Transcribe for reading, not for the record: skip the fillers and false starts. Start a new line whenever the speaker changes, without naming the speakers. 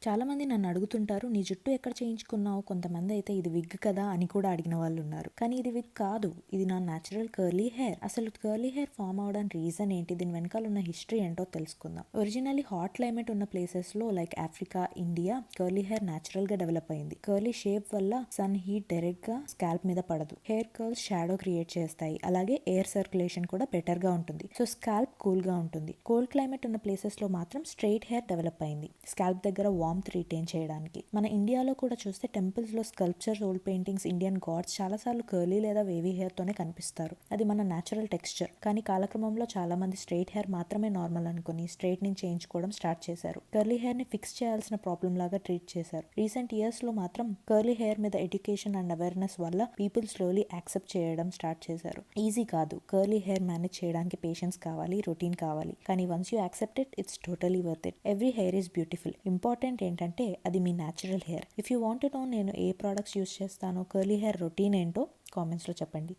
చాలా మంది నన్ను అడుగుతుంటారు, నీ జుట్టు ఎక్కడ చేయించుకున్నావు? కొంతమంది అయితే ఇది విగ్ కదా అని కూడా అడిగిన వాళ్ళు ఉన్నారు. కానీ ఇది విగ్ కాదు, ఇది నా న్యాచురల్ కర్లీ హెయిర్. అసలు కర్లీ హెయిర్ ఫామ్ అవడానికి రీజన్ ఏంటి, దీని వెనకాల ఉన్న హిస్టరీ ఏంటో తెలుసుకుందాం. ఒరిజినల్లీ హాట్ క్లైమేట్ ఉన్న ప్లేసెస్ లో like Africa, India curly hair natural గా డెవలప్ అయింది. కర్లీ షేప్ వల్ల సన్ హీట్ డైరెక్ట్ గా స్కాల్ప్ మీద పడదు. హెయిర్ కర్ల్స్ షాడో క్రియేట్ చేస్తాయి, అలాగే ఎయిర్ సర్క్యులేషన్ కూడా బెటర్ గా ఉంటుంది. సో స్కాల్ప్ కూల్ గా ఉంటుంది. కోల్డ్ క్లైమేట్ ఉన్న ప్లేసెస్ లో మాత్రం స్ట్రైట్ హెయిర్ డెవలప్ అయింది, స్కాల్ప్ దగ్గర వార్మ్త్ రిటైన్ చేయడానికి. మన ఇండియాలో కూడా చూస్తే టెంపుల్స్ లో sculptures, old paintings, Indian gods చాలా సార్లు కర్లీ లేదా వేవీ హెయిర్ తోనే కనిపిస్తారు. అది మన న్యాచురల్ టెక్స్చర్. కానీ కాలక్రమంలో చాలా మంది స్ట్రైట్ హెయిర్ మాత్రమే నార్మల్ అనుకుని స్ట్రైట్నింగ్ చేయించుకోవడం స్టార్ట్ చేశారు. కర్లీ హెయిర్ ని ఫిక్స్ చేయాల్సిన ప్రాబ్లం లాగా ట్రీట్ చేశారు. రీసెంట్ ఇయర్స్ లో మాత్రం కర్లీ హెయిర్ మీద ఎడ్యుకేషన్ అండ్ అవేర్నెస్ వల్ల పీపుల్ స్లోలీ యాక్సెప్ట్ చేయడం స్టార్ట్ చేశారు. ఈజీ కాదు, కర్లీ హెయిర్ మేనేజ్ చేయడానికి పేషెన్స్ కావాలి, రొటీన్ కావాలి. కానీ once you accept it, it's totally worth it. Every hair is beautiful. Important ఏంటంటే అది మీ natural hair. If you want to know నేను ఏ ప్రోడక్ట్స్ యూస్ చేస్తానో, కర్లీ హెయిర్ రొటీన్ ఏంటో కామెంట్స్లో చెప్పండి.